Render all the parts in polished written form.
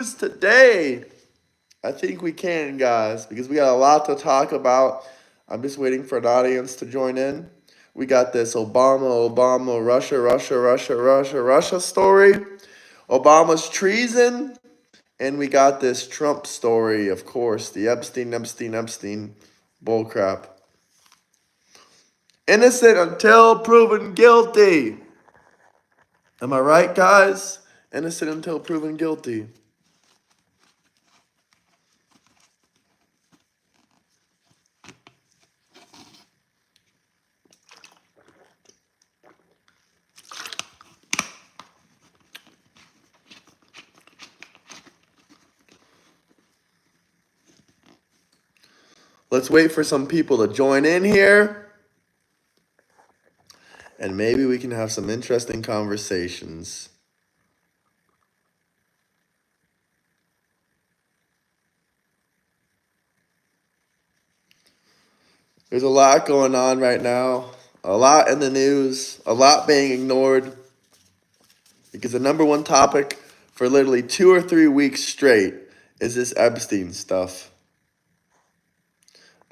Today, I think we can, guys, because we got a lot to talk about. I'm just waiting for an audience to join in. We got this Obama, Russia story, Obama's treason, and we got this Trump story, of course, the Epstein bullcrap. Innocent until proven guilty. Am I right, guys? Innocent until proven guilty. Let's wait for some people to join in here. And maybe we can have some interesting conversations. There's a lot going on right now, a lot in the news, a lot being ignored, because the number one topic for literally 2 or 3 weeks straight is this Epstein stuff.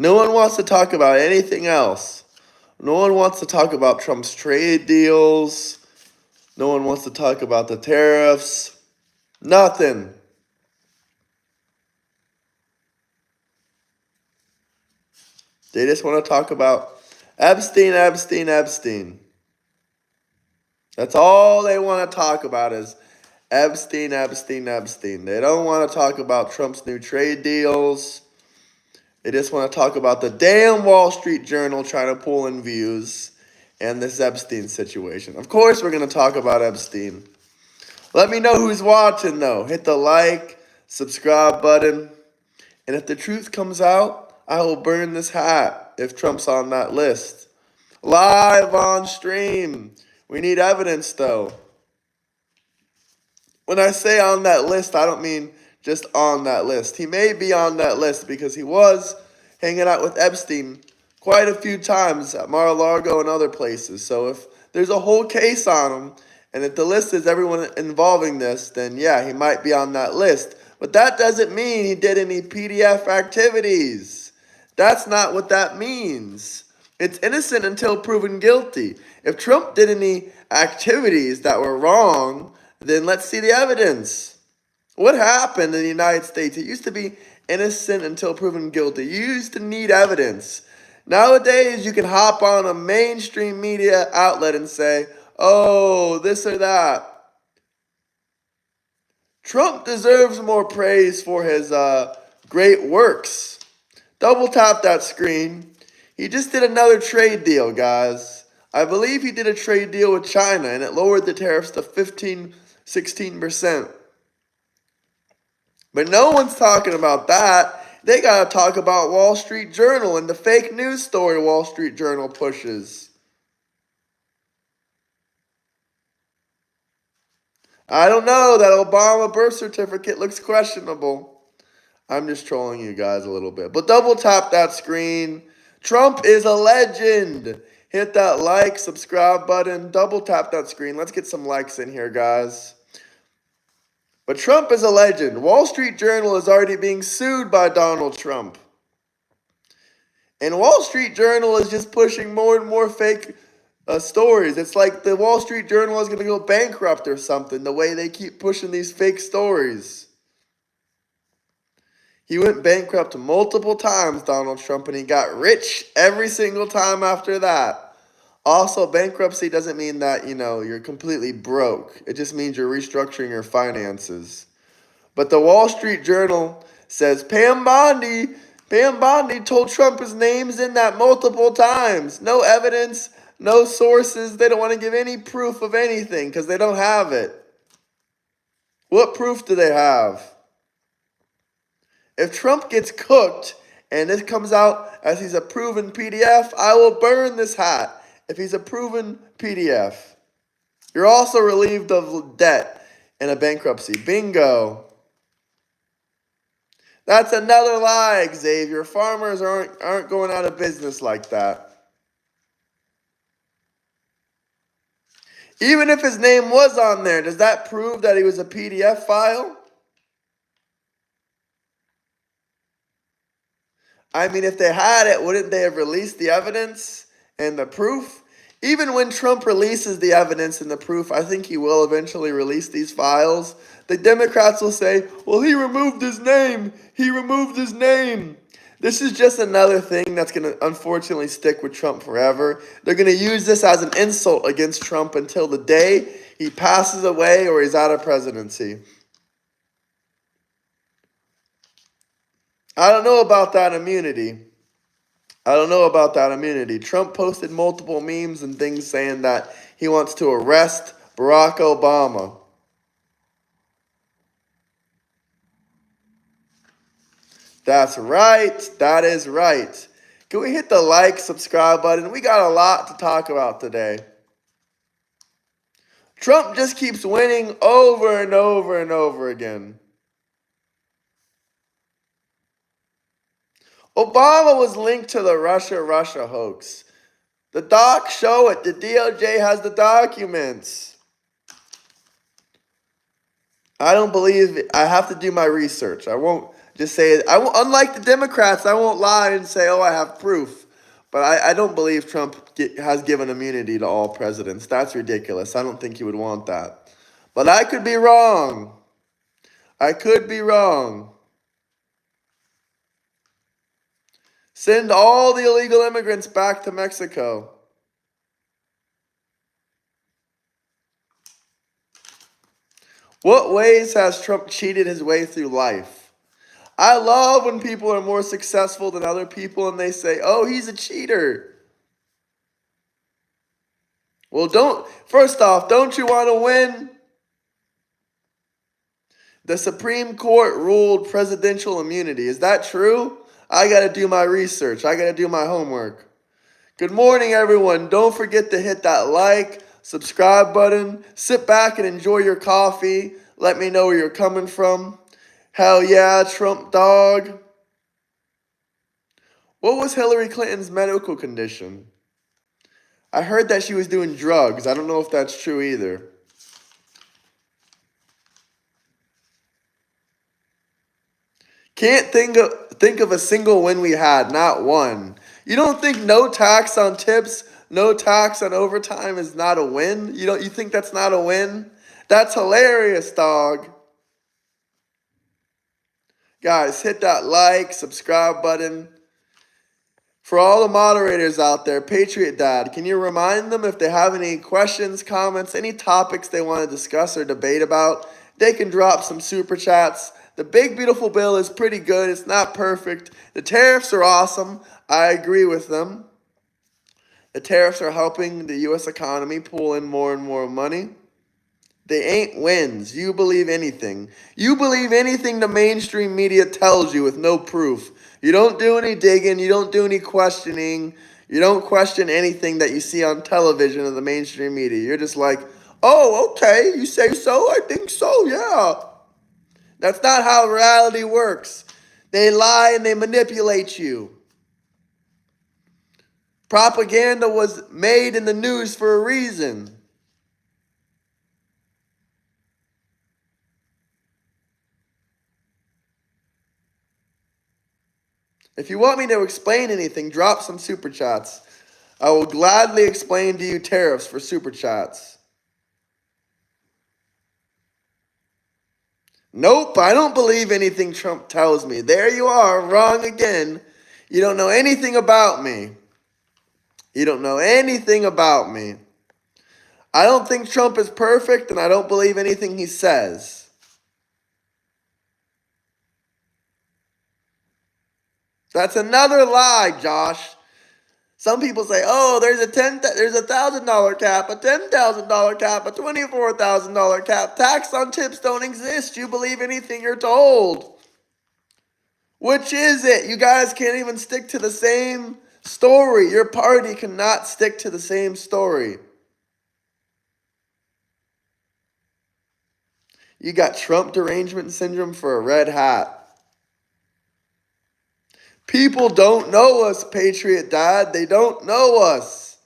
No one wants to talk about anything else. No one wants to talk about Trump's trade deals. No one wants to talk about the tariffs. Nothing. They just want to talk about Epstein. That's all they want to talk about is Epstein. They don't want to talk about Trump's new trade deals. They just want to talk about the damn Wall Street Journal trying to pull in views and this Epstein situation. Of course we're going to talk about Epstein. Let me know who's watching, though. Hit the like, subscribe button. And if the truth comes out, I will burn this hat if Trump's on that list. Live on stream. We need evidence, though. When I say on that list, I don't mean just on that list. He may be on that list because he was hanging out with Epstein quite a few times at Mar-a-Lago and other places. So if there's a whole case on him, and if the list is everyone involving this, then yeah, he might be on that list. But that doesn't mean he did any PDF activities. That's not what that means. It's innocent until proven guilty. If Trump did any activities that were wrong, then let's see the evidence. What happened in the United States? It used to be innocent until proven guilty. You used to need evidence. Nowadays, you can hop on a mainstream media outlet and say, oh, this or that. Trump deserves more praise for his great works. Double tap that screen. He just did another trade deal, guys. I believe he did a trade deal with China, and it lowered the tariffs to 16%. But no one's talking about that. They got to talk about Wall Street Journal and the fake news story Wall Street Journal pushes. I don't know. That Obama birth certificate looks questionable. I'm just trolling you guys a little bit. But double tap that screen. Trump is a legend. Hit that like, subscribe button. Double tap that screen. Let's get some likes in here, guys. But Trump is a legend. Wall Street Journal is already being sued by Donald Trump. And Wall Street Journal is just pushing more and more fake stories. It's like the Wall Street Journal is going to go bankrupt or something, the way they keep pushing these fake stories. He went bankrupt multiple times, Donald Trump, and he got rich every single time after that. Also, bankruptcy doesn't mean that, you're completely broke. It just means you're restructuring your finances. But the Wall Street Journal says Pam Bondi told Trump his name's in that multiple times. No evidence, no sources. They don't want to give any proof of anything because they don't have it. What proof do they have? If Trump gets cooked and this comes out as he's a proven PDF, I will burn this hat if he's a proven PDF. You're also relieved of debt in a bankruptcy. Bingo. That's another lie, Xavier. Farmers aren't going out of business like that. Even if his name was on there, does that prove that he was a PDF file? I mean, if they had it, wouldn't they have released the evidence and the proof? Even when Trump releases the evidence and the proof, I think he will eventually release these files. The Democrats will say, well, he removed his name. He removed his name. This is just another thing that's going to unfortunately stick with Trump forever. They're going to use this as an insult against Trump until the day he passes away or he's out of presidency. I don't know about that immunity. I don't know about that immunity. Trump posted multiple memes and things saying that he wants to arrest Barack Obama. That's right. That is right. Can we hit the like, subscribe button? We got a lot to talk about today. Trump just keeps winning over and over and over again. Obama was linked to the Russia hoax. The docs show it. The DOJ has the documents. I don't believe it. I have to do my research. I won't just say it. Unlike the Democrats, I won't lie and say, oh, I have proof. But I don't believe Trump has given immunity to all presidents. That's ridiculous. I don't think he would want that. But I could be wrong. I could be wrong. Send all the illegal immigrants back to Mexico. What ways has Trump cheated his way through life? I love when people are more successful than other people and they say, oh, he's a cheater. Well, first off, don't you want to win? The Supreme Court ruled presidential immunity. Is that true? I got to do my research. I got to do my homework. Good morning, everyone. Don't forget to hit that like, subscribe button. Sit back and enjoy your coffee. Let me know where you're coming from. Hell yeah, Trump dog. What was Hillary Clinton's medical condition? I heard that she was doing drugs. I don't know if that's true either. Can't think of a single win we had, not one. You don't think no tax on tips, no tax on overtime is not a win? You think that's not a win? That's hilarious, dog. Guys, hit that like, subscribe button. For all the moderators out there, Patriot Dad, can you remind them if they have any questions, comments, any topics they want to discuss or debate about, they can drop some super chats. The big beautiful bill is pretty good. It's not perfect. The tariffs are awesome. I agree with them. The tariffs are helping the U.S. economy pull in more and more money. They ain't wins. You believe anything. You believe anything the mainstream media tells you with no proof. You don't do any digging. You don't do any questioning. You don't question anything that you see on television or the mainstream media. You're just like, oh, okay, you say so? I think so, yeah. That's not how reality works. They lie and they manipulate you. Propaganda was made in the news for a reason. If you want me to explain anything, drop some super chats. I will gladly explain to you tariffs for super chats. Nope, I don't believe anything Trump tells me. There you are, wrong again. You don't know anything about me. You don't know anything about me. I don't think Trump is perfect, and I don't believe anything he says. That's another lie, Josh. Some people say, oh, there's a $1,000 cap, a $10,000 cap, a $24,000 cap. Tax on tips don't exist. You believe anything you're told. Which is it? You guys can't even stick to the same story. Your party cannot stick to the same story. You got Trump derangement syndrome for a red hat. People don't know us, Patriot Dad. They don't know us.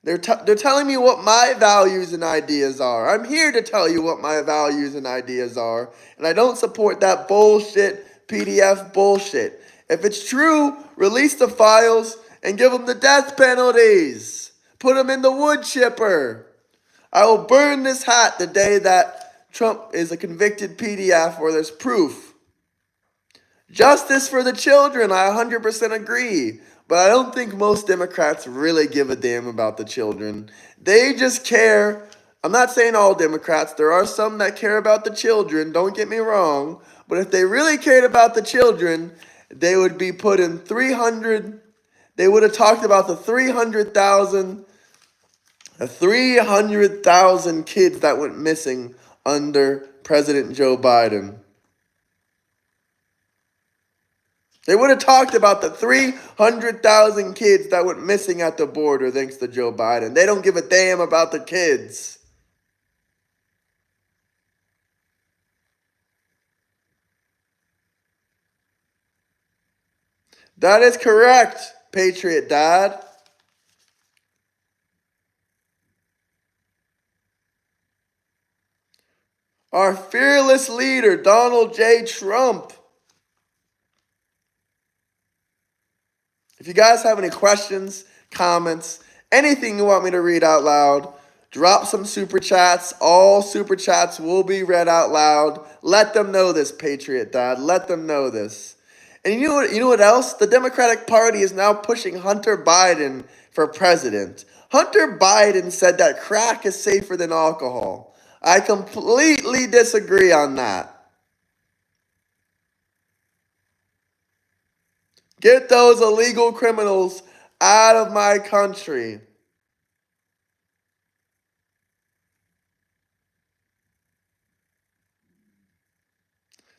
They're telling me what my values and ideas are. I'm here to tell you what my values and ideas are. And I don't support that bullshit, PDF bullshit. If it's true, release the files and give them the death penalties. Put them in the wood chipper. I will burn this hat the day that Trump is a convicted PDF or there's proof. Justice for the children, I 100% agree. But I don't think most Democrats really give a damn about the children. They just care. I'm not saying all Democrats. There are some that care about the children, don't get me wrong. But if they really cared about the children, they would be putting 300, they would have talked about the 300,000 kids that went missing under President Joe Biden. They would have talked about the 300,000 kids that went missing at the border thanks to Joe Biden. They don't give a damn about the kids. That is correct, Patriot Dad. Our fearless leader, Donald J. Trump. If you guys have any questions, comments, anything you want me to read out loud, drop some super chats. All super chats will be read out loud. Let them know this, Patriot Dad. Let them know this. And you know what else? The Democratic Party is now pushing Hunter Biden for president. Hunter Biden said that crack is safer than alcohol. I completely disagree on that. Get those illegal criminals out of my country.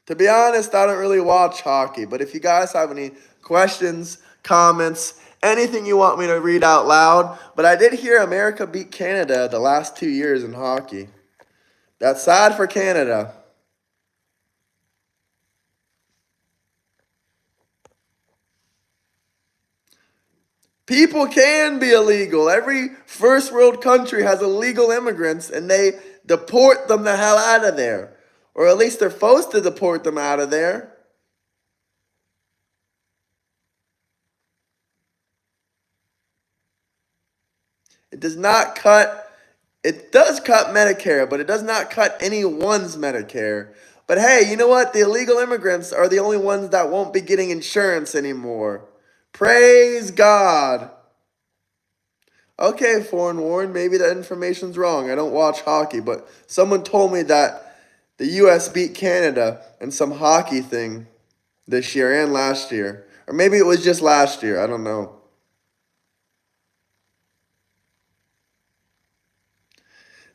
To be honest, I don't really watch hockey, but if you guys have any questions, comments, anything you want me to read out loud, but I did hear America beat Canada the last 2 years in hockey. That's sad for Canada. People can be illegal. Every first world country has illegal immigrants and they deport them the hell out of there. Or at least they're supposed to deport them out of there. It does cut Medicare, but it does not cut anyone's Medicare. But hey, you know what? The illegal immigrants are the only ones that won't be getting insurance anymore. Praise God. Okay, Foreign Warren, maybe that information's wrong. I don't watch hockey, but someone told me that the U.S. beat Canada in some hockey thing this year and last year. Or maybe it was just last year. I don't know.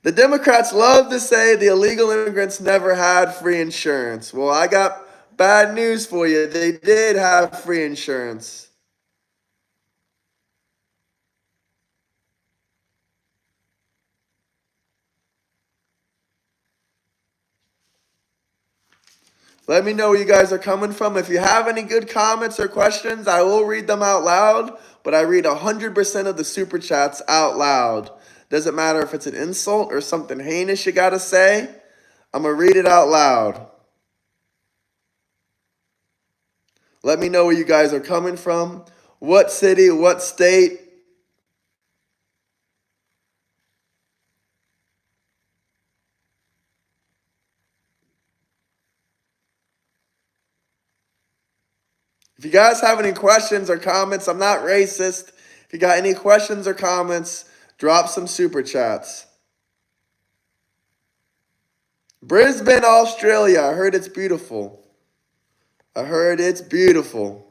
The Democrats love to say the illegal immigrants never had free insurance. Well, I got bad news for you. They did have free insurance. Let me know where you guys are coming from. If you have any good comments or questions, I will read them out loud, but I read 100% of the super chats out loud. Doesn't matter if it's an insult or something heinous you gotta say, I'm gonna read it out loud. Let me know where you guys are coming from, what city, what state. If you guys have any questions or comments, I'm not racist. If you got any questions or comments, drop some super chats. Brisbane, Australia. I heard it's beautiful. I heard it's beautiful.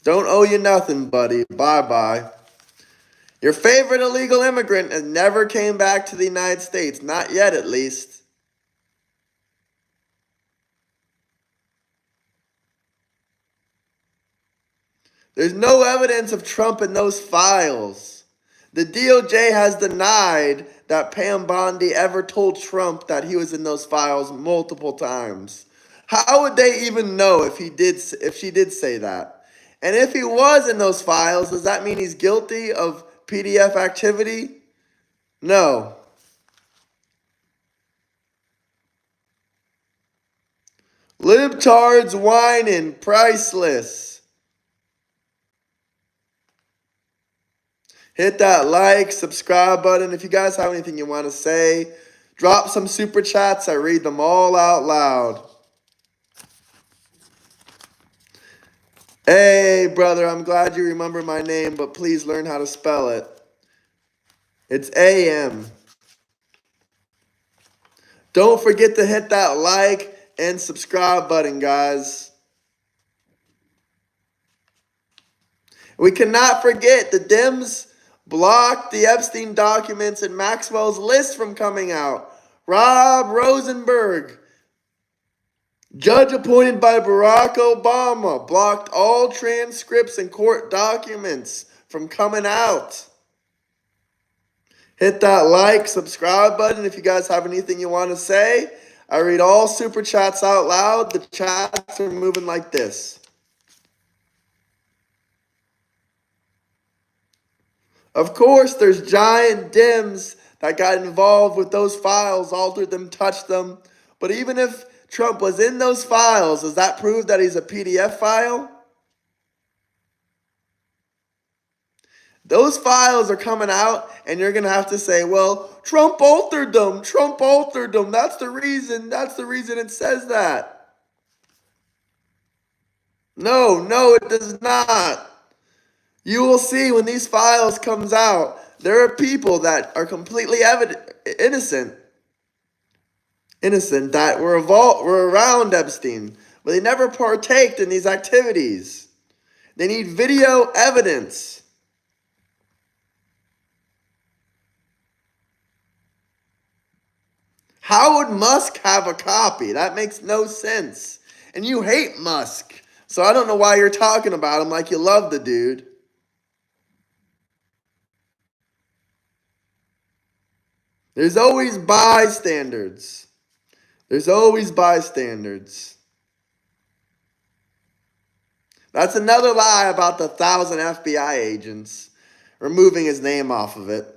Don't owe you nothing, buddy. Bye-bye. Your favorite illegal immigrant has never came back to the United States. Not yet, at least. There's no evidence of Trump in those files. The DOJ has denied that Pam Bondi ever told Trump that he was in those files multiple times. How would they even know if she did say that? And if he was in those files, does that mean he's guilty of PDF activity? No. Libtards whining, priceless. Hit that like, subscribe button. If you guys have anything you want to say, drop some super chats. I read them all out loud. Hey, brother, I'm glad you remember my name, but please learn how to spell it. It's AM. Don't forget to hit that like and subscribe button, guys. We cannot forget the Dems blocked the Epstein documents and Maxwell's list from coming out. Rob Rosenberg, judge appointed by Barack Obama, blocked all transcripts and court documents from coming out. Hit that like, subscribe button if you guys have anything you want to say. I read all super chats out loud. The chats are moving like this. Of course, there's giant Dems that got involved with those files, altered them, touched them. But even if Trump was in those files, does that prove that he's a PDF file? Those files are coming out, and you're going to have to say, well, Trump altered them. Trump altered them. That's the reason. That's the reason it says that. No, it does not. You will see when these files comes out, there are people that are completely innocent that were around Epstein, but they never partaked in these activities. They need video evidence. How would Musk have a copy? That makes no sense. And you hate Musk, so I don't know why you're talking about him like you love the dude. There's always bystanders. There's always bystanders. That's another lie about the 1,000 FBI agents removing his name off of it.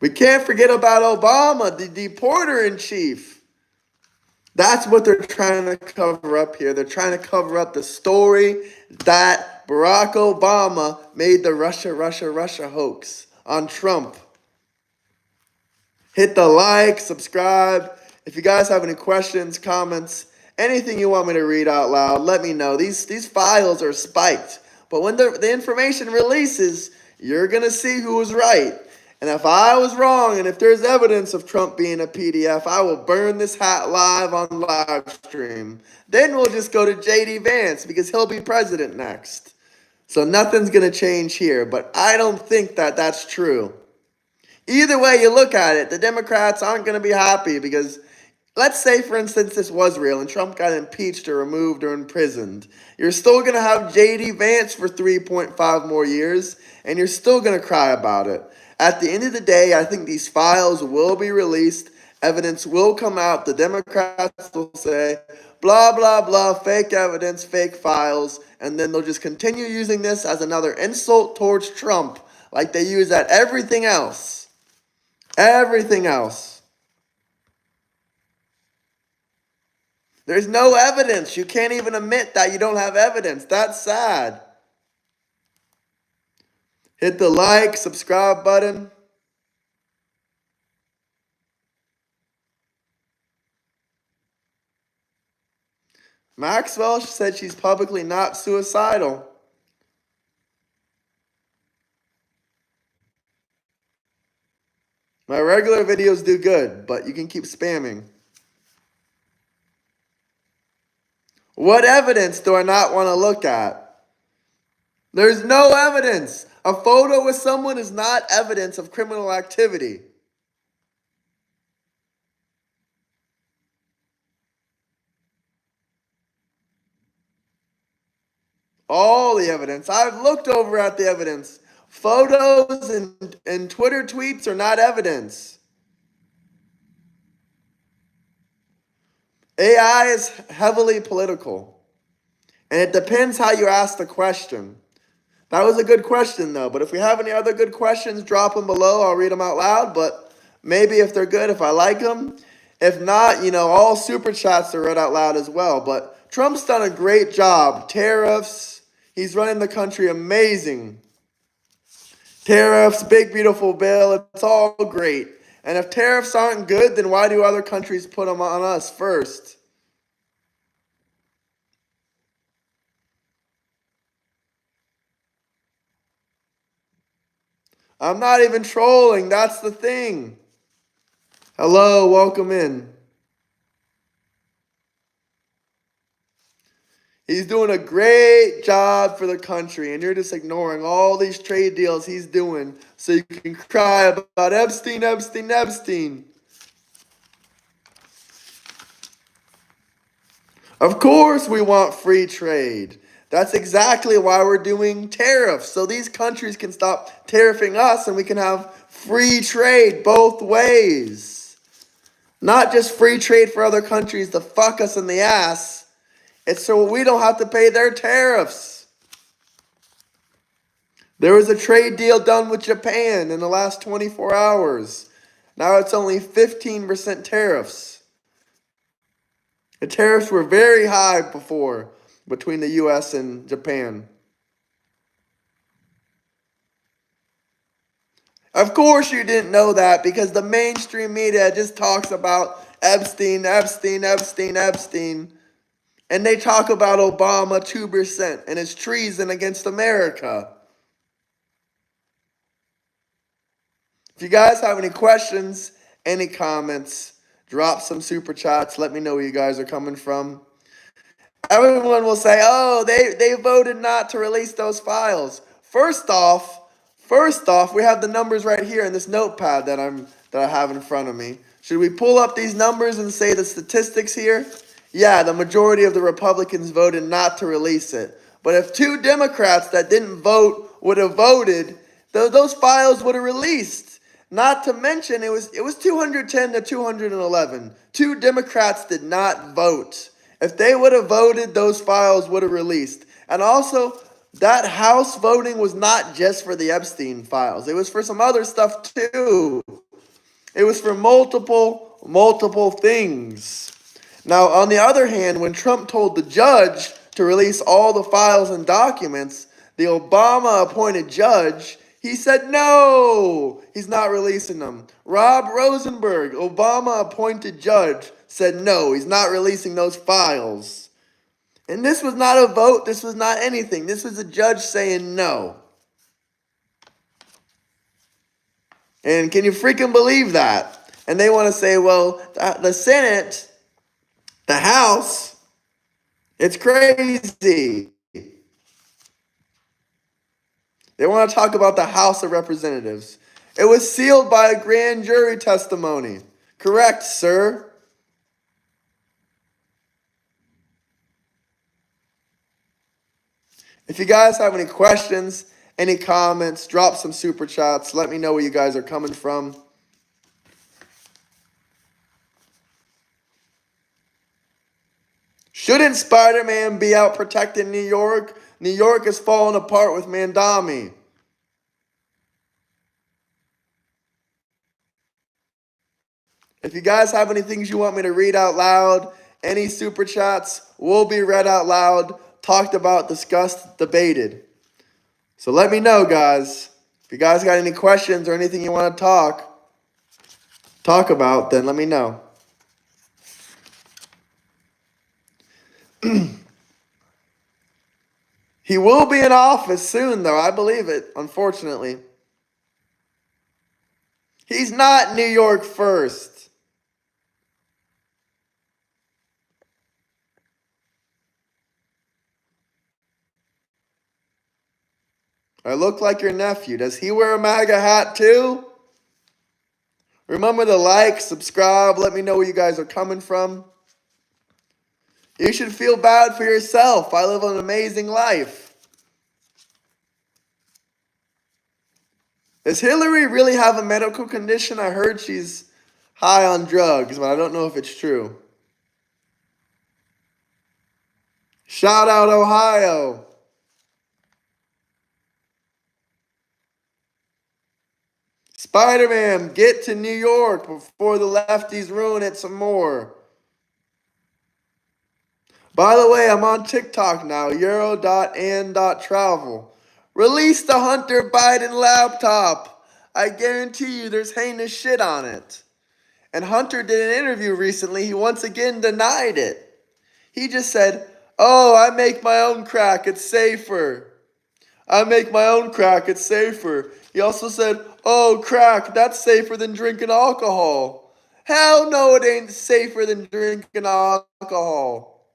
We can't forget about Obama, the deporter-in-chief. That's what they're trying to cover up here. They're trying to cover up the story that Barack Obama made the Russia hoax on Trump. Hit the like, subscribe. If you guys have any questions, comments, anything you want me to read out loud, let me know. These files are spiked. But when the information releases, you're going to see who was right. And if I was wrong, and if there's evidence of Trump being a PDF, I will burn this hat live on live stream. Then we'll just go to J.D. Vance because he'll be president next. So nothing's going to change here. But I don't think that that's true. Either way you look at it, the Democrats aren't going to be happy because let's say, for instance, this was real and Trump got impeached or removed or imprisoned. You're still going to have J.D. Vance for 3.5 more years, and you're still going to cry about it. At the end of the day, I think these files will be released. Evidence will come out. The Democrats will say, blah, blah, blah, fake evidence, fake files, and then they'll just continue using this as another insult towards Trump like they use at everything else. Everything else. There's no evidence. You can't even admit that you don't have evidence. That's sad. Hit the like, subscribe button. Maxwell said she's publicly not suicidal. My regular videos do good, but you can keep spamming. What evidence do I not want to look at? There's no evidence. A photo with someone is not evidence of criminal activity. All the evidence. I've looked over at the evidence. Photos and Twitter tweets are not evidence. AI is heavily political. And it depends how you ask the question. That was a good question, though. But if we have any other good questions, drop them below. I'll read them out loud. But maybe if they're good, if I like them. If not, all super chats are read out loud as well. But Trump's done a great job. Tariffs. He's running the country amazing. Tariffs, big, beautiful bill. It's all great. And if tariffs aren't good, then why do other countries put them on us first? I'm not even trolling. That's the thing. Hello, welcome in. He's doing a great job for the country, and you're just ignoring all these trade deals he's doing so you can cry about Epstein, Epstein, Epstein. Of course we want free trade. That's exactly why we're doing tariffs, so these countries can stop tariffing us and we can have free trade both ways. Not just free trade for other countries to fuck us in the ass. It's so we don't have to pay their tariffs. There was a trade deal done with Japan in the last 24 hours. Now it's only 15% tariffs. The tariffs were very high before between the US and Japan. Of course you didn't know that because the mainstream media just talks about Epstein, Epstein, Epstein, Epstein. And they talk about Obama 2% and his treason against America. If you guys have any questions, any comments, drop some super chats. Let me know where you guys are coming from. Everyone will say, oh, they voted not to release those files. First off, we have the numbers right here in this notepad that I have in front of me. Should we pull up these numbers and say the statistics here? Yeah, the majority of the Republicans voted not to release it. But if 2 Democrats that didn't vote would have voted, those files would have released. Not to mention, it was 210 to 211. 2 Democrats did not vote. If they would have voted, those files would have released. And also, that House voting was not just for the Epstein files. It was for some other stuff too. It was for multiple things. Now, on the other hand, when Trump told the judge to release all the files and documents, the Obama-appointed judge, he said no, he's not releasing them. Rob Rosenberg, Obama-appointed judge, said no, he's not releasing those files. And this was not a vote, this was not anything. This was a judge saying no. And can you freaking believe that? And they want to say, well, the Senate, the House, it's crazy. They want to talk about the House of Representatives. It was sealed by a grand jury testimony. Correct, sir. If you guys have any questions, any comments, drop some super chats. Let me know where you guys are coming from. Shouldn't Spider-Man be out protecting New York? New York is falling apart with Mandami. If you guys have any things you want me to read out loud, any super chats will be read out loud, talked about, discussed, debated. So let me know, guys. If you guys got any questions or anything you want to talk about, then let me know. He will be in office soon, though. I believe it, unfortunately. He's not New York first. I look like your nephew. Does he wear a MAGA hat too? Remember to like, subscribe, let me know where you guys are coming from. You should feel bad for yourself. I live an amazing life. Does Hillary really have a medical condition? I heard she's high on drugs, but I don't know if it's true. Shout out Ohio. Spider-Man, get to New York before the lefties ruin it some more. By the way, I'm on TikTok now, euro.and.travel. Release the Hunter Biden laptop. I guarantee you there's heinous shit on it. And Hunter did an interview recently. He once again denied it. He just said, "Oh, I make my own crack. It's safer. I make my own crack. It's safer." He also said, "Oh, crack, that's safer than drinking alcohol." Hell no, it ain't safer than drinking alcohol.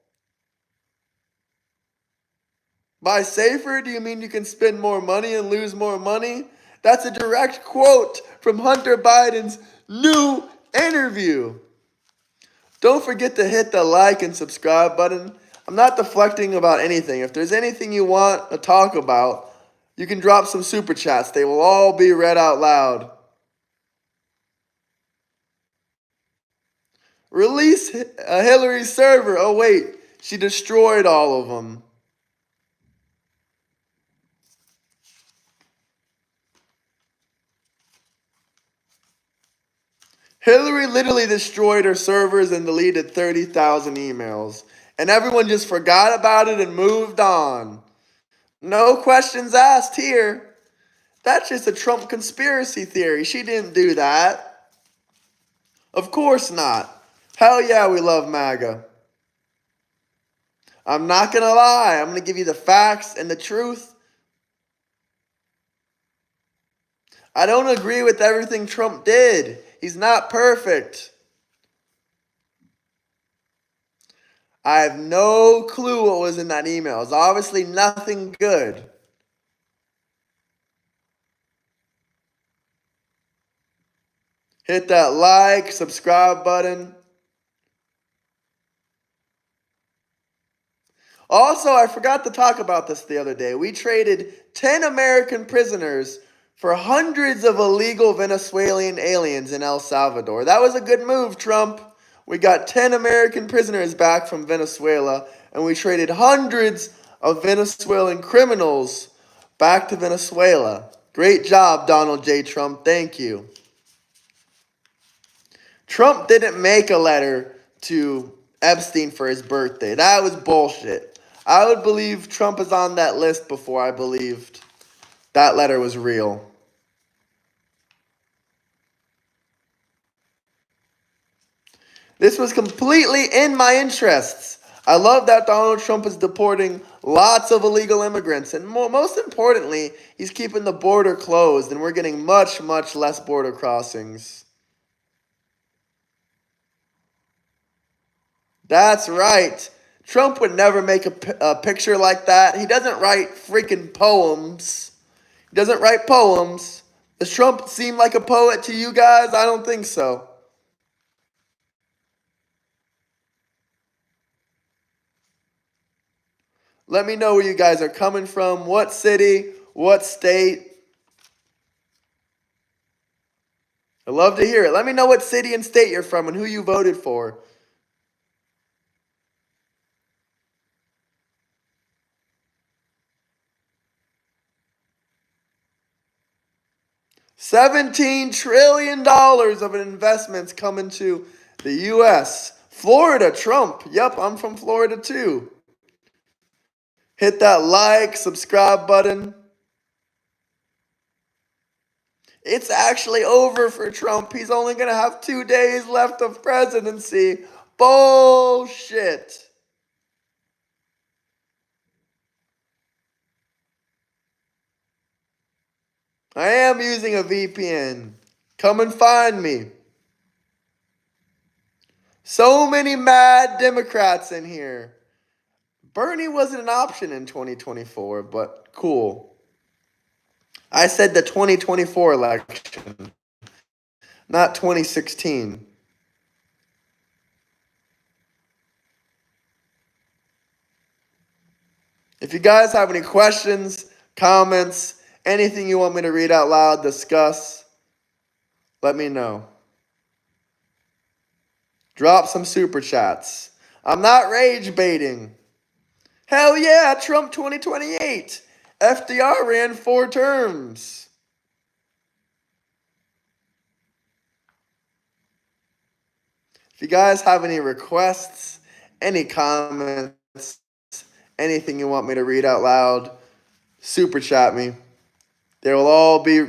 By safer, do you mean you can spend more money and lose more money? That's a direct quote from Hunter Biden's new interview. Don't forget to hit the like and subscribe button. I'm not deflecting about anything. If there's anything you want to talk about, you can drop some super chats. They will all be read out loud. Release Hillary's server. Oh, wait. She destroyed all of them. Hillary literally destroyed her servers and deleted 30,000 emails. And everyone just forgot about it and moved on. No questions asked here. That's just a Trump conspiracy theory. She didn't do that. Of course not. Hell yeah, we love MAGA. I'm not going to lie. I'm going to give you the facts and the truth. I don't agree with everything Trump did. He's not perfect. I have no clue what was in that email. It's obviously nothing good. Hit that like, subscribe button. Also, I forgot to talk about this the other day. We traded 10 American prisoners for hundreds of illegal Venezuelan aliens in El Salvador. That was a good move, Trump. We got 10 American prisoners back from Venezuela, and we traded hundreds of Venezuelan criminals back to Venezuela. Great job, Donald J. Trump. Thank you. Trump didn't make a letter to Epstein for his birthday. That was bullshit. I would believe Trump is on that list before I believed that letter was real. This was completely in my interests. I love that Donald Trump is deporting lots of illegal immigrants. And most importantly, he's keeping the border closed. And we're getting much, much less border crossings. That's right. Trump would never make a picture like that. He doesn't write freaking poems. He doesn't write poems. Does Trump seem like a poet to you guys? I don't think so. Let me know where you guys are coming from. What city? What state? I'd love to hear it. Let me know what city and state you're from and who you voted for. $17 trillion of investments coming to the U.S. Florida, Trump. Yep, I'm from Florida too. Hit that like, subscribe button. It's actually over for Trump. He's only going to have 2 days left of presidency. Bullshit. I am using a VPN. Come and find me. So many mad Democrats in here. Bernie wasn't an option in 2024, but cool. I said the 2024 election, not 2016. If you guys have any questions, comments, anything you want me to read out loud, discuss, let me know. Drop some super chats. I'm not rage baiting. Hell yeah, Trump 2028. FDR ran 4 terms. If you guys have any requests, any comments, anything you want me to read out loud, super chat me. They will all be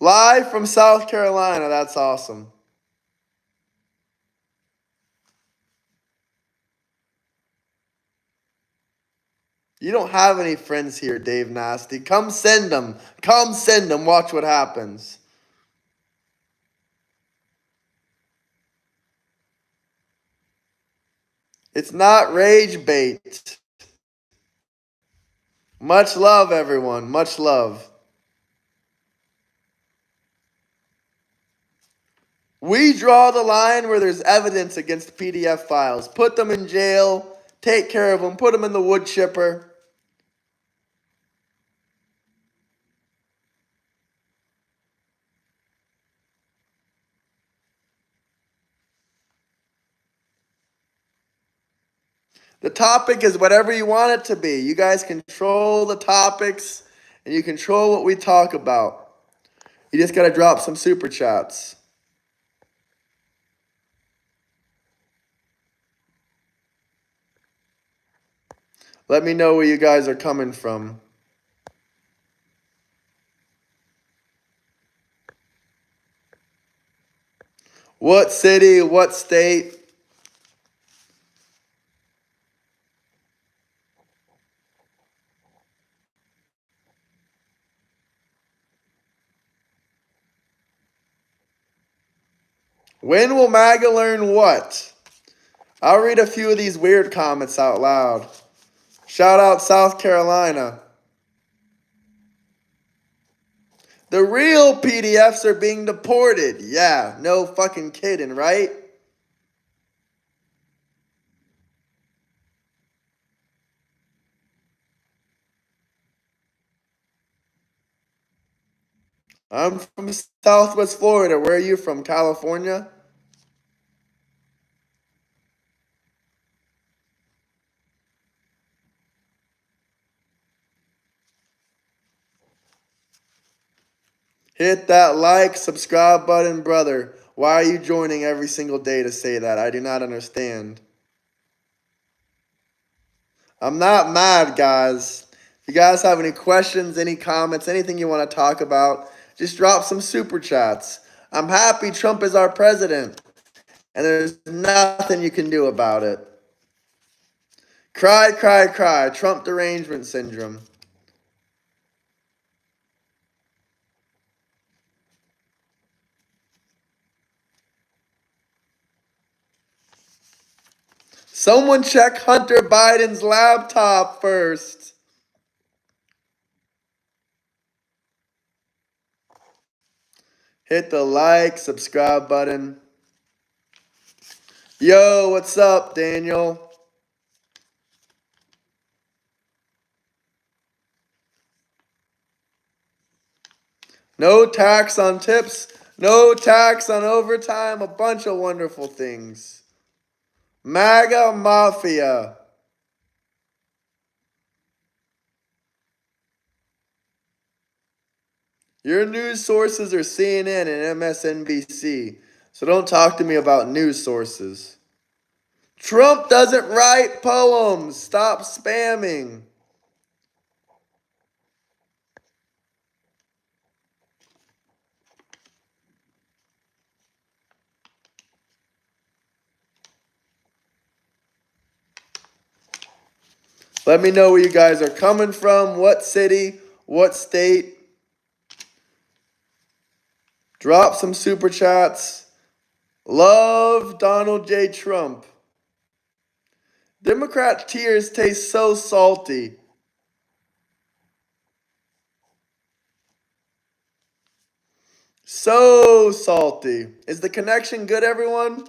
live from South Carolina. That's awesome. You don't have any friends here, Dave Nasty. Come send them. Come send them. Watch what happens. It's not rage bait. Much love, everyone. Much love. We draw the line where there's evidence against PDF files. Put them in jail. Take care of them. Put them in the wood chipper. The topic is whatever you want it to be. You guys control the topics and you control what we talk about. You just got to drop some super chats. Let me know where you guys are coming from. What city, what state? When will MAGA learn what? I'll read a few of these weird comments out loud. Shout out South Carolina. The real PDFs are being deported. Yeah, no fucking kidding, right? I'm from Southwest Florida. Where are you from? California? Hit that like, subscribe button, brother. Why are you joining every single day to say that? I do not understand. I'm not mad, guys. If you guys have any questions, any comments, anything you want to talk about, just drop some super chats. I'm happy Trump is our president, and there's nothing you can do about it. Cry, cry, cry. Trump derangement syndrome. Someone check Hunter Biden's laptop first. Hit the like, subscribe button. Yo, what's up, Daniel? No tax on tips, no tax on overtime, a bunch of wonderful things. MAGA Mafia. Your news sources are CNN and MSNBC, so don't talk to me about news sources. Trump doesn't write poems. Stop spamming. Let me know where you guys are coming from, what city, what state. Drop some super chats. Love Donald J. Trump. Democrat tears taste so salty. So salty. Is the connection good, everyone?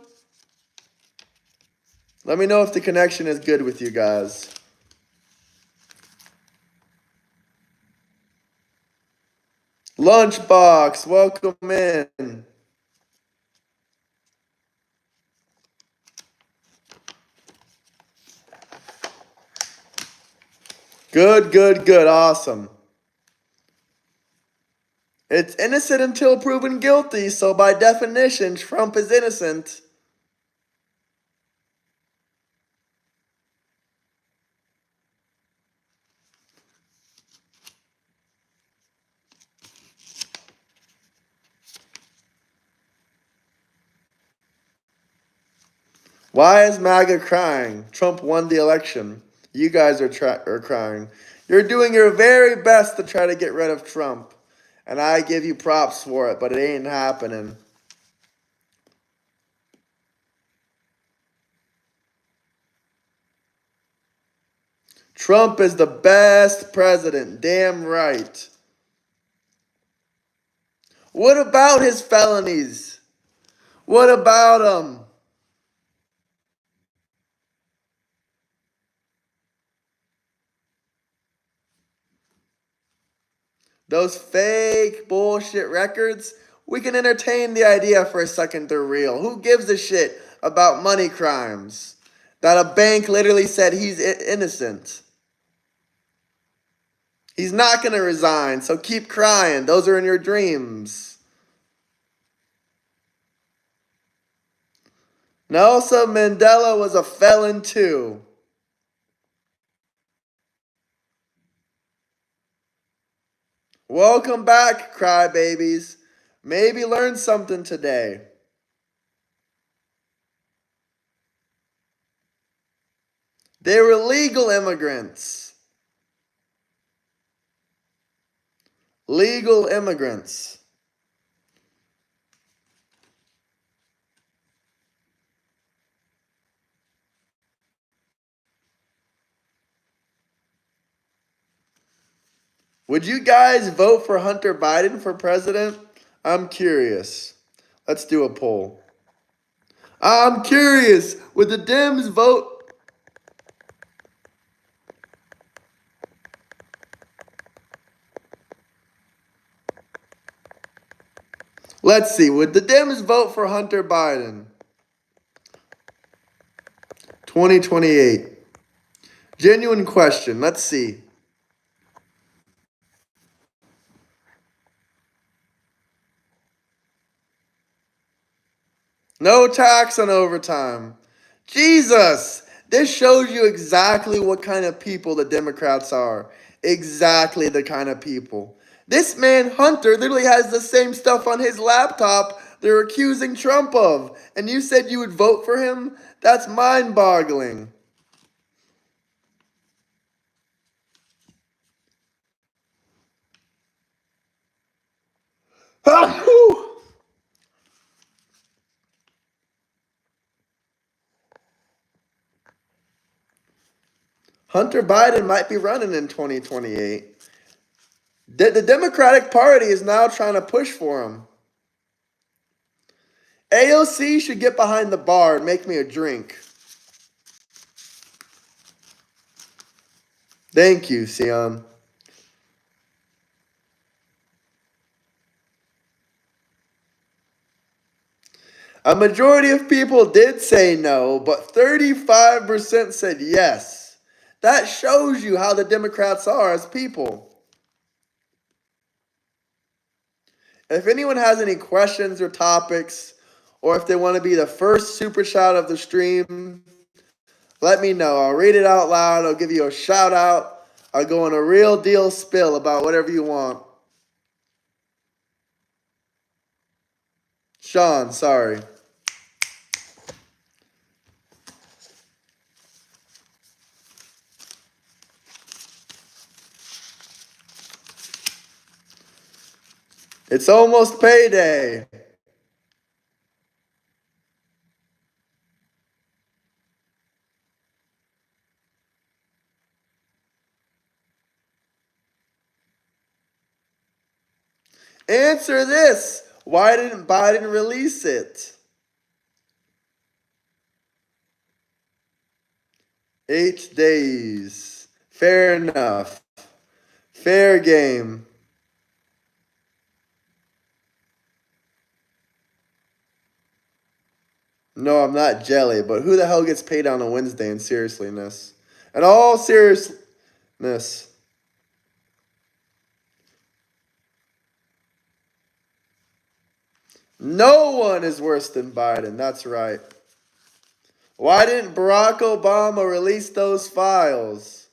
Let me know if the connection is good with you guys. Lunchbox, welcome in. Good, good, good. Awesome. It's innocent until proven guilty, so by definition, Trump is innocent. Why is MAGA crying? Trump won the election. You guys are crying. You're doing your very best to try to get rid of Trump. And I give you props for it, but it ain't happening. Trump is the best president. Damn right. What about his felonies? What about them? Those fake bullshit records? We can entertain the idea for a second they're real. Who gives a shit about money crimes? That a bank literally said he's innocent. He's not going to resign, so keep crying. Those are in your dreams. Nelson Mandela was a felon too. Welcome back, crybabies. Maybe learn something today. They were legal immigrants. Legal immigrants. Would you guys vote for Hunter Biden for president? I'm curious. Let's do a poll. I'm curious. Would the Dems vote? Let's see. Would the Dems vote for Hunter Biden? 2028. Genuine question. Let's see. No tax on overtime. Jesus! This shows you exactly what kind of people the Democrats are. Exactly the kind of people. This man, Hunter, literally has the same stuff on his laptop they're accusing Trump of. And you said you would vote for him? That's mind boggling. Hunter Biden might be running in 2028. The Democratic Party is now trying to push for him. AOC should get behind the bar and make me a drink. Thank you, Sion. A majority of people did say no, but 35% said yes. That shows you how the Democrats are as people. If anyone has any questions or topics, or if they want to be the first super shout of the stream, let me know. I'll read it out loud. I'll give you a shout out. I'll go on a real deal spill about whatever you want. Sean, sorry. It's almost payday. Answer this. Why didn't Biden release it? 8 days. Fair enough. Fair game. No, I'm not jelly, but who the hell gets paid on a Wednesday in seriousness? And all serious, No one is worse than Biden. That's right. Why didn't Barack Obama release those files?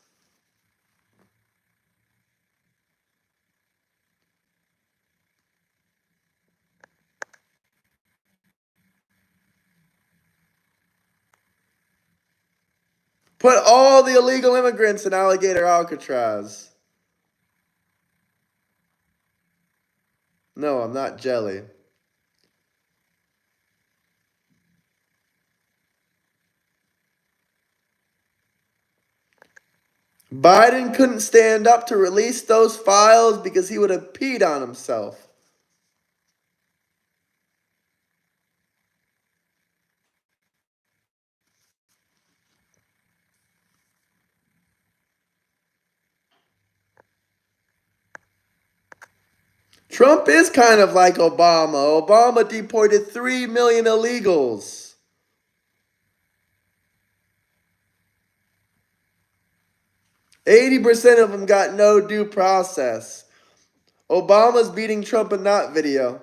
Put all the illegal immigrants in Alligator Alcatraz. No, I'm not jelly. Biden couldn't stand up to release those files because he would have peed on himself. Trump is kind of like Obama. Obama deported 3 million illegals. 80% of them got no due process. Obama's beating Trump in that video.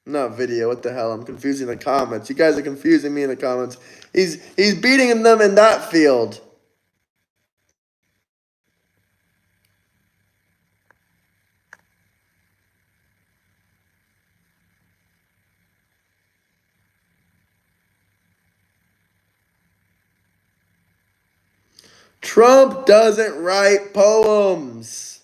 Not video, what the hell? I'm confusing the comments. You guys are confusing me in the comments. He's beating them in that field. Trump doesn't write poems.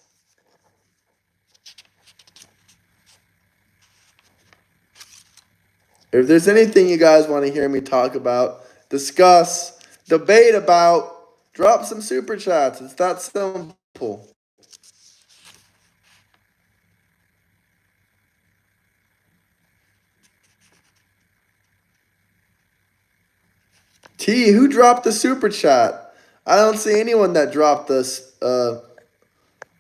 If there's anything you guys want to hear me talk about, discuss, debate about, drop some super chats. It's that simple. T, who dropped the super chat? I don't see anyone that dropped this.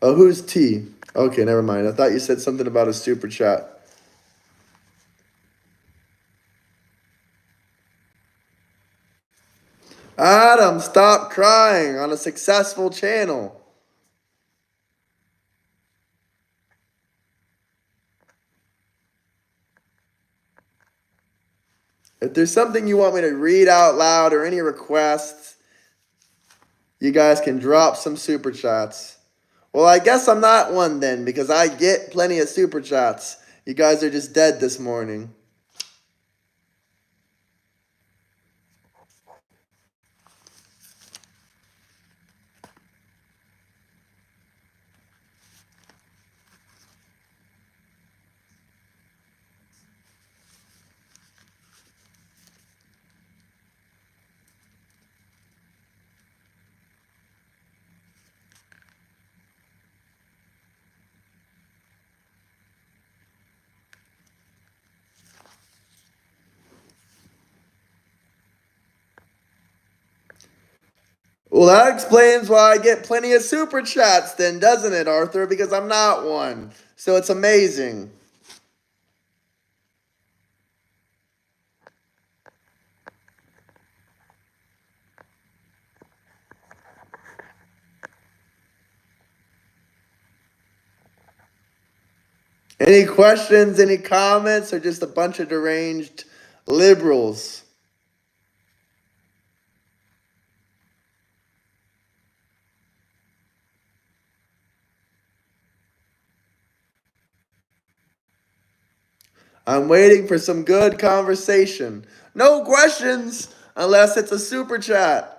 Who's T? Okay, never mind. I thought you said something about a super chat. Adam, stop crying on a successful channel. If there's something you want me to read out loud or any requests, you guys can drop some super chats. Well, I guess I'm not one then because I get plenty of super chats. You guys are just dead this morning. Well, that explains why I get plenty of super chats then, doesn't it, Arthur? Because I'm not one. So it's amazing. Any questions, any comments, or just a bunch of deranged liberals? I'm waiting for some good conversation. No questions unless it's a super chat.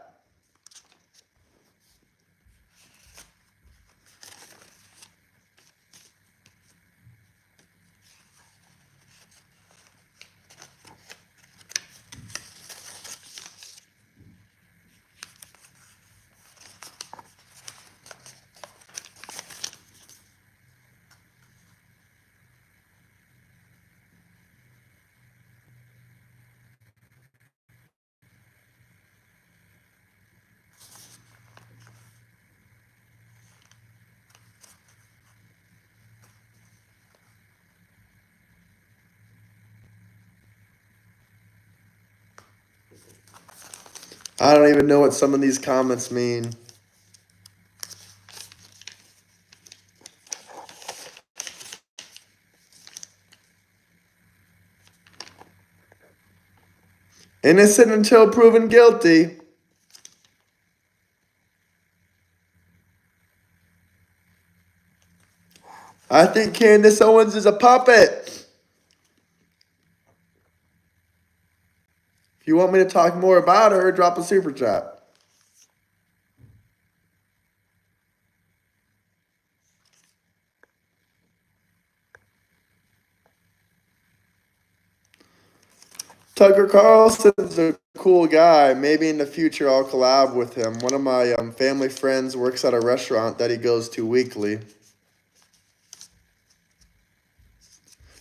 I don't even know what some of these comments mean. Innocent until proven guilty. I think Candace Owens is a puppet. If you want me to talk more about her, drop a super chat. Tucker Carlson's a cool guy. Maybe in the future I'll collab with him. One of my family friends works at a restaurant that he goes to weekly.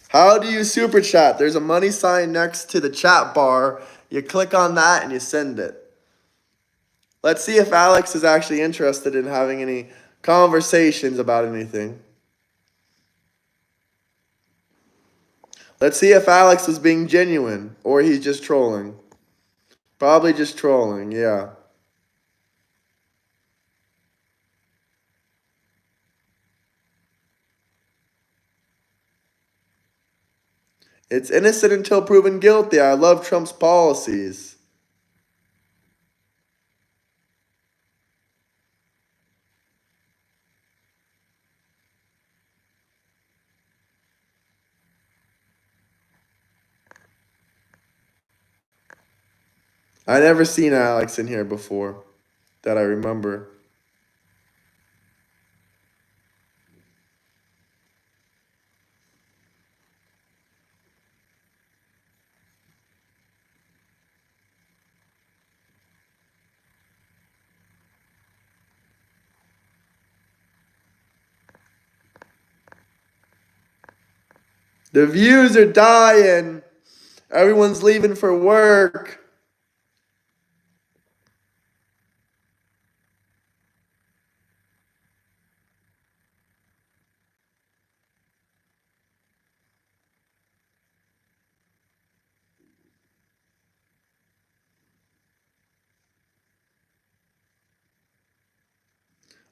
How do you super chat? There's a money sign next to the chat bar. You click on that and you send it. Let's see if Alex is actually interested in having any conversations about anything. Let's see if Alex is being genuine or he's just trolling. Probably just trolling, yeah. It's innocent until proven guilty. I love Trump's policies. I never seen Alex in here before that I remember. The views are dying. Everyone's leaving for work.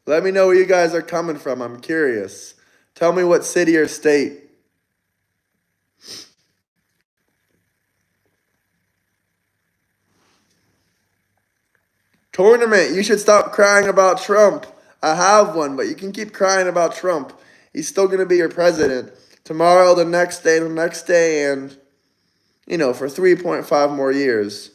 Let me know where you guys are coming from. I'm curious. Tell me what city or state. Tournament. You should stop crying about Trump. I have one, but you can keep crying about Trump. He's still going to be your president. Tomorrow, the next day, and, for 3.5 more years.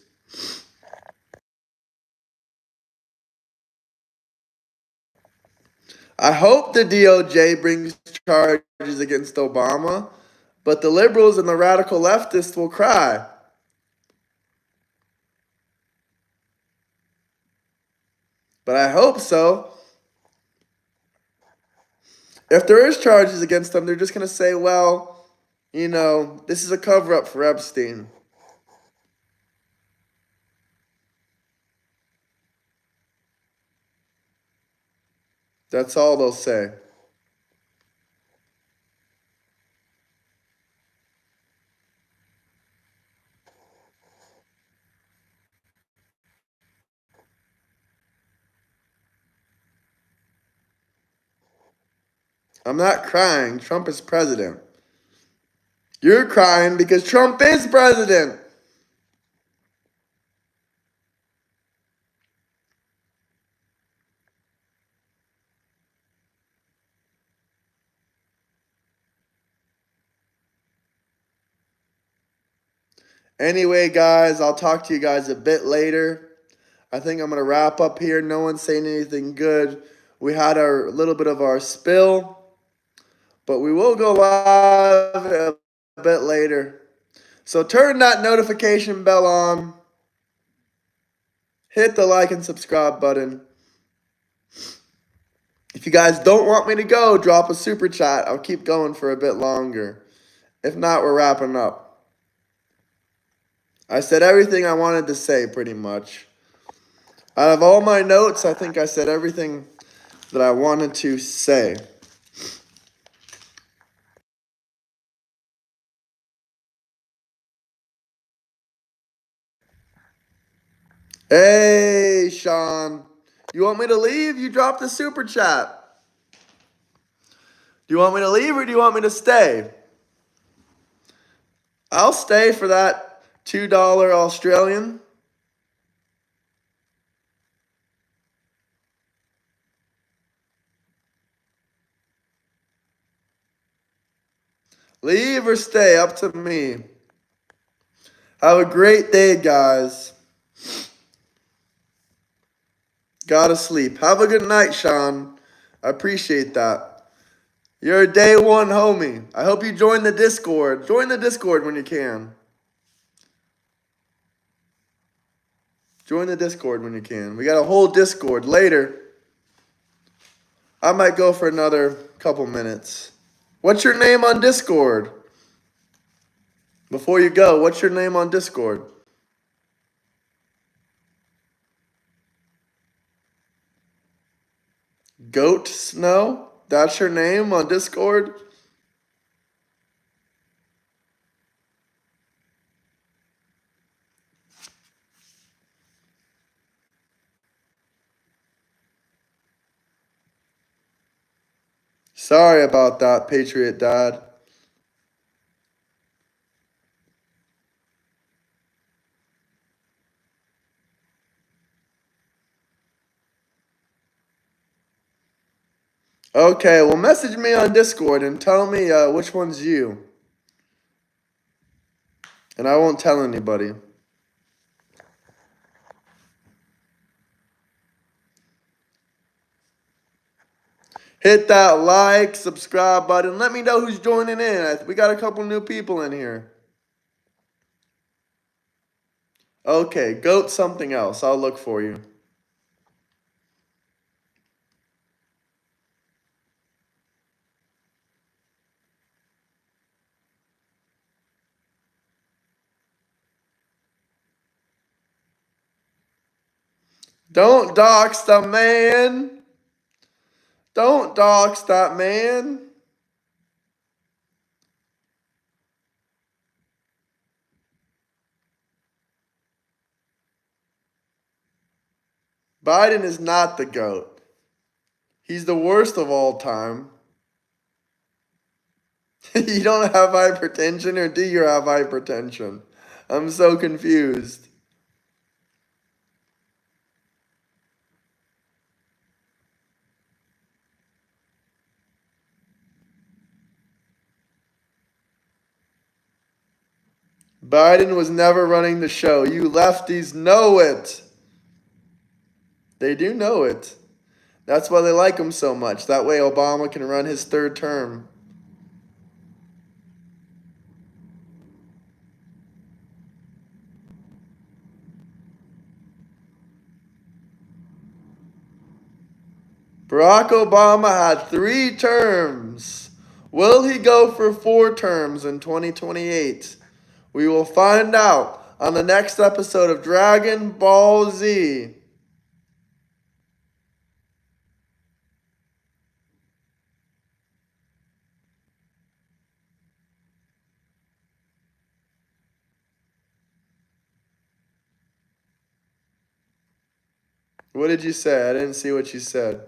I hope the DOJ brings charges against Obama, but the liberals and the radical leftists will cry. But I hope so. If there is charges against them, they're just going to say, well, this is a cover-up for Epstein. That's all they'll say. I'm not crying. Trump is president. You're crying because Trump is president. Anyway, guys, I'll talk to you guys a bit later. I think I'm going to wrap up here. No one's saying anything good. We had a little bit of our spill, but we will go live a bit later. So turn that notification bell on. Hit the like and subscribe button. If you guys don't want me to go, drop a super chat. I'll keep going for a bit longer. If not, we're wrapping up. I said everything I wanted to say, pretty much. Out of all my notes, I think I said everything that I wanted to say. Hey, Sean. You want me to leave? You dropped a super chat. Do you want me to leave or do you want me to stay? I'll stay for that $2 Australian. Leave or stay, up to me. Have a great day, guys. Gotta sleep. Have a good night, Sean. I appreciate that. You're a day one homie. I hope you join the Discord. Join the Discord when you can. Join the Discord when you can. We got a whole Discord. Later, I might go for another couple minutes. What's your name on Discord? Before you go, what's your name on Discord? Goat Snow? That's your name on Discord? Sorry about that, Patriot Dad. Okay, well, message me on Discord and tell me which one's you. And I won't tell anybody. Hit that like, subscribe button. Let me know who's joining in. We got a couple new people in here. Okay, goat something else. I'll look for you. Don't dox the man. Don't dox that man. Biden is not the GOAT. He's the worst of all time. You don't have hypertension, or do you have hypertension? I'm so confused. Biden was never running the show. You lefties know it. They do know it. That's why they like him so much. That way Obama can run his third term. Barack Obama had 3 terms. Will he go for 4 terms in 2028? We will find out on the next episode of Dragon Ball Z. What did you say? I didn't see what you said.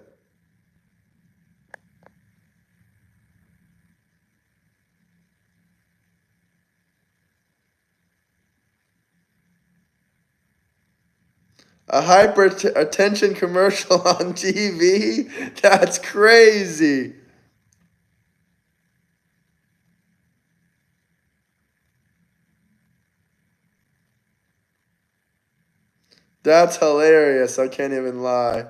A hypertension commercial on TV? That's crazy. That's hilarious. I can't even lie.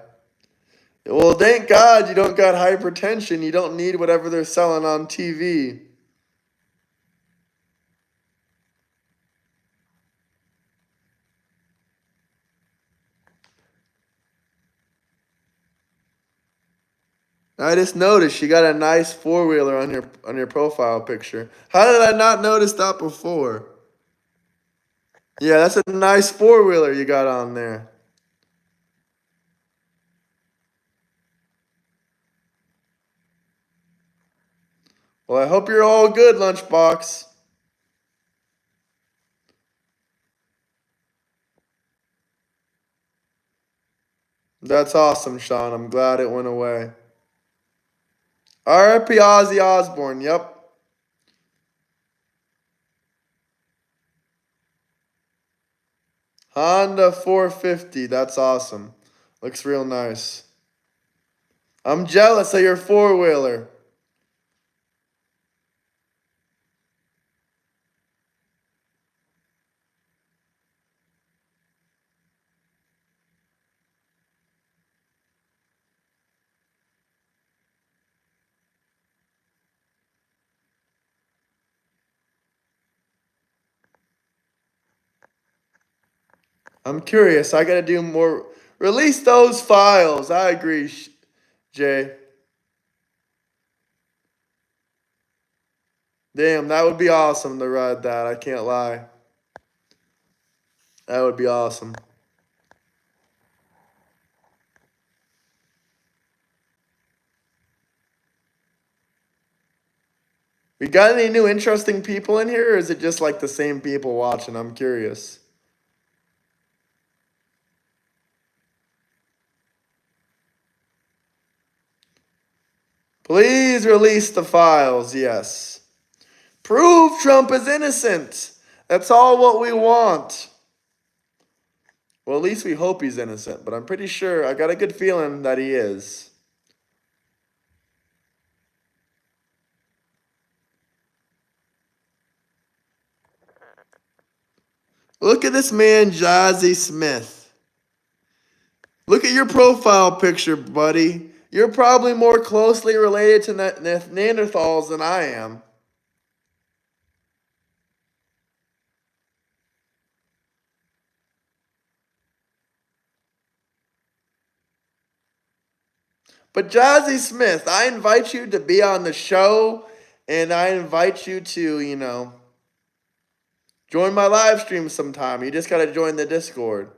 Well, thank God you don't got hypertension. You don't need whatever they're selling on TV. I just noticed you got a nice 4-wheeler on your profile picture. How did I not notice that before? Yeah, that's a nice 4-wheeler you got on there. Well, I hope you're all good, Lunchbox. That's awesome, Sean. I'm glad it went away. R.I.P. Ozzy Osbourne. Yep. Honda 450. That's awesome. Looks real nice. I'm jealous of your four-wheeler. I'm curious. I gotta do more. Release those files. I agree, Jay. Damn, that would be awesome to ride that. I can't lie. That would be awesome. We got any new interesting people in here, or is it just like the same people watching? I'm curious. Please release the files, yes. Prove Trump is innocent. That's all what we want. Well, at least we hope he's innocent, but I'm pretty sure, I got a good feeling that he is. Look at this man, Jazzy Smith. Look at your profile picture, buddy. You're probably more closely related to Neanderthals than I am. But Jazzy Smith, I invite you to be on the show, and I invite you to, join my live stream sometime. You just got to join the Discord.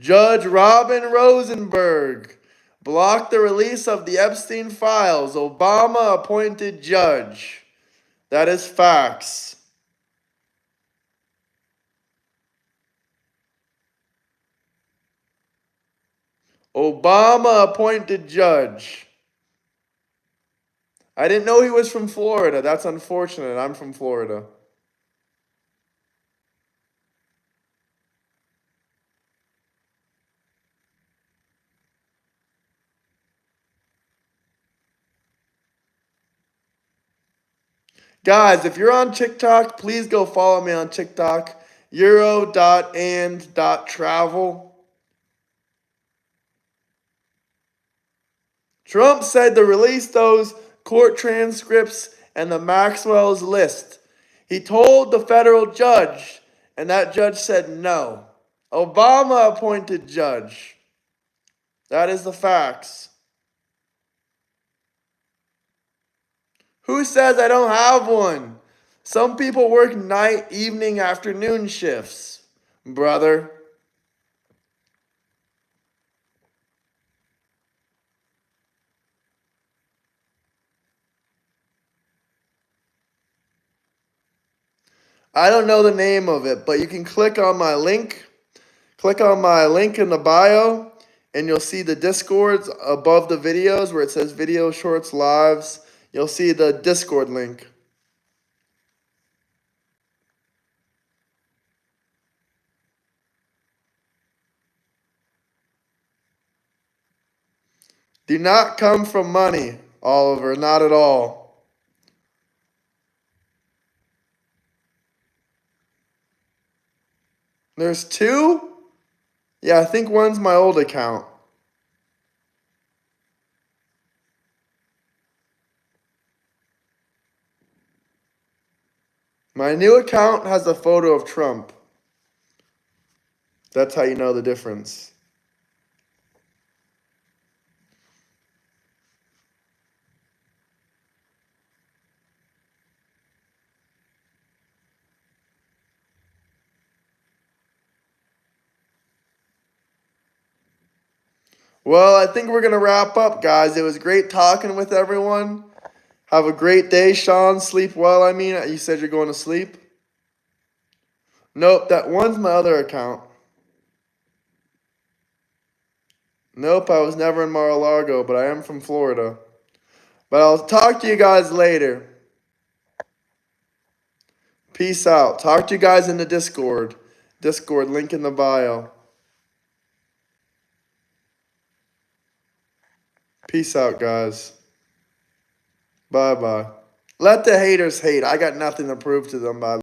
Judge Robin Rosenberg blocked the release of the Epstein files. Obama appointed judge. That is facts. Obama appointed judge. I didn't know he was from Florida. That's unfortunate. I'm from Florida. Guys, if you're on TikTok, please go follow me on TikTok. Euro.and.travel. Trump said to release those court transcripts and the Maxwell's list. He told the federal judge, and that judge said no. Obama appointed judge. That is the facts. Who says I don't have one? Some people work night, evening, afternoon shifts, brother. I don't know the name of it, but you can click on my link. Click on my link in the bio, and you'll see the Discords above the videos where it says video shorts lives. You'll see the Discord link. Do not come from money, Oliver, not at all. There's two? Yeah, I think one's my old account. My new account has a photo of Trump. That's how you know the difference. Well, I think we're going to wrap up, guys. It was great talking with everyone. Have a great day, Sean. Sleep well, I mean. You said you're going to sleep? Nope, that one's my other account. Nope, I was never in Mar-a-Lago, but I am from Florida. But I'll talk to you guys later. Peace out. Talk to you guys in the Discord. Discord, link in the bio. Peace out, guys. Bye-bye. Let the haters hate. I got nothing to prove to them, by the way.